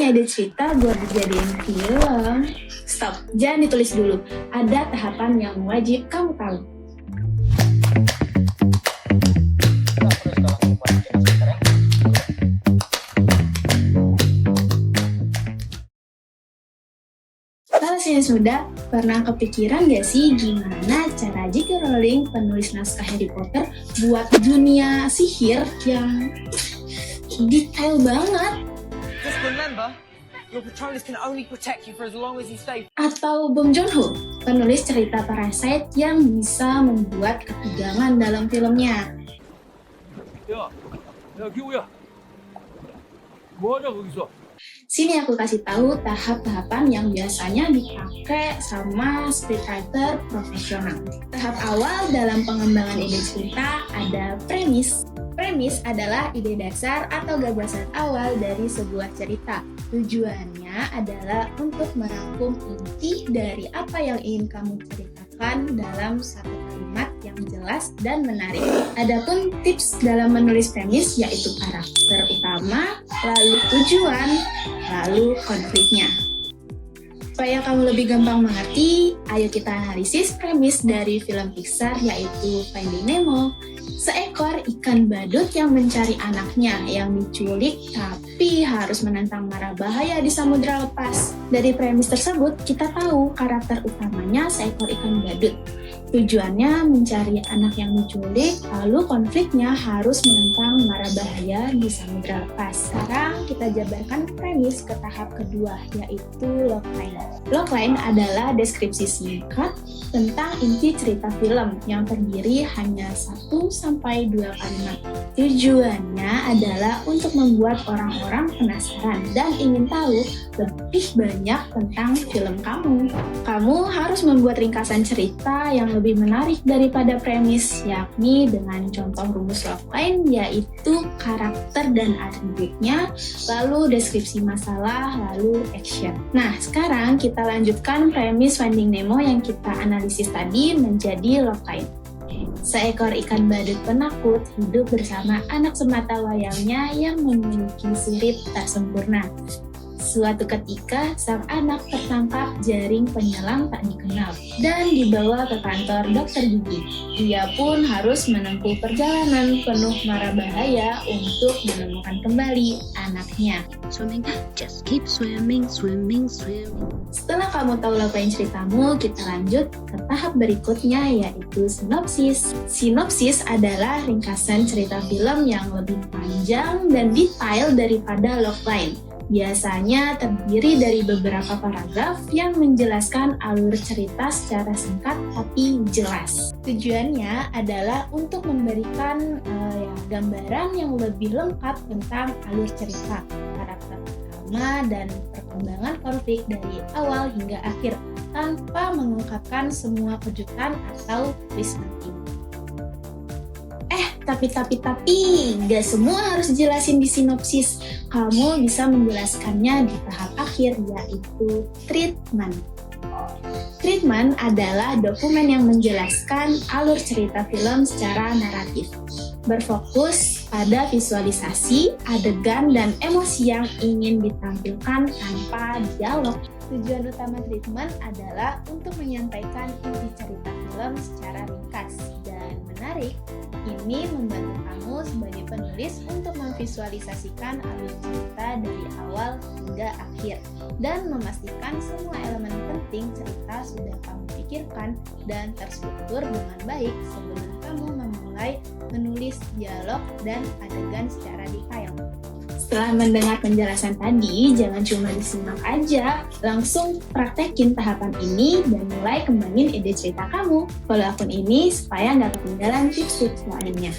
punya ide cerita buat dijadiin film. Stop, jangan ditulis dulu. Ada tahapan yang wajib kamu tahu. Kalau sudah, pernah kepikiran gak sih gimana cara J.K. Rowling, penulis naskah Harry Potter, buat dunia sihir yang detail banget? Just remember, your Patronus can only protect you for as long as you stay. Atau Bong Joon-ho, penulis cerita Parasite yang bisa membuat ketegangan dalam filmnya. 야, 기호야. 뭐하냐 거기서? Sini aku kasih tahu tahap-tahapan yang biasanya dipakai sama scriptwriter profesional. Tahap awal dalam pengembangan ide cerita ada premis. Premis adalah ide dasar atau gagasan awal dari sebuah cerita. Tujuannya adalah untuk merangkum inti dari apa yang ingin kamu ceritakan dalam satu kalimat yang jelas dan menarik. Adapun tips dalam menulis premis yaitu karakter utama, lalu tujuan, lalu konfliknya. Supaya kamu lebih gampang mengerti, ayo kita analisis premis dari film Pixar yaitu Finding Nemo. Seekor ikan badut yang mencari anaknya yang diculik tapi harus menantang mara bahaya di samudera lepas. Dari premis tersebut, kita tahu karakter utamanya seekor ikan badut. Tujuannya mencari anak yang diculik, lalu konfliknya harus menentang mara bahaya di samudera lepas. Sekarang kita jabarkan premis ke tahap kedua, yaitu logline. Logline adalah deskripsi singkat tentang inti cerita film yang terdiri hanya 1-2 kalimat. Tujuannya adalah untuk membuat orang-orang penasaran dan ingin tahu lebih banyak tentang film kamu. Kamu harus membuat ringkasan cerita yang lebih menarik daripada premis, yakni dengan contoh rumus logline yaitu karakter dan atributnya, lalu deskripsi masalah, lalu action. Nah, sekarang kita lanjutkan premis Finding Nemo yang kita analisis tadi menjadi logline. Seekor ikan badut penakut hidup bersama anak sematawayangnya yang memiliki sirip tak sempurna. Suatu ketika, sang anak tertangkap jaring penyelam tak dikenal dan dibawa ke kantor dokter gigi. Ia pun harus menempuh perjalanan penuh mara bahaya untuk menemukan kembali anaknya. Swimming, just keep swimming, swimming, swimming. Setelah kamu tahu logline ceritamu, kita lanjut ke tahap berikutnya yaitu sinopsis. Sinopsis adalah ringkasan cerita film yang lebih panjang dan detail daripada logline. Biasanya terdiri dari beberapa paragraf yang menjelaskan alur cerita secara singkat tapi jelas. Tujuannya adalah untuk memberikan gambaran yang lebih lengkap tentang alur cerita, karakter utama, dan perkembangan konflik dari awal hingga akhir tanpa mengungkapkan semua kejutan atau twist penting. Tapi, gak semua harus dijelasin di sinopsis. Kamu bisa menjelaskannya di tahap akhir, yaitu treatment. Treatment adalah dokumen yang menjelaskan alur cerita film secara naratif. Berfokus pada visualisasi, adegan, dan emosi yang ingin ditampilkan tanpa dialog. Tujuan utama treatment adalah untuk menyampaikan inti cerita film secara ringkas dan menarik. Ini membantu kamu sebagai penulis untuk memvisualisasikan alur cerita dari awal hingga akhir dan memastikan semua elemen penting cerita sudah kamu pikirkan dan terstruktur dengan baik sebelum kamu memulai menulis dialog dan adegan secara detail. Setelah mendengar penjelasan tadi, jangan cuma disimak aja, langsung praktekin tahapan ini dan mulai kembangin ide cerita kamu. Follow akun ini supaya nggak ketinggalan tips-tips lainnya.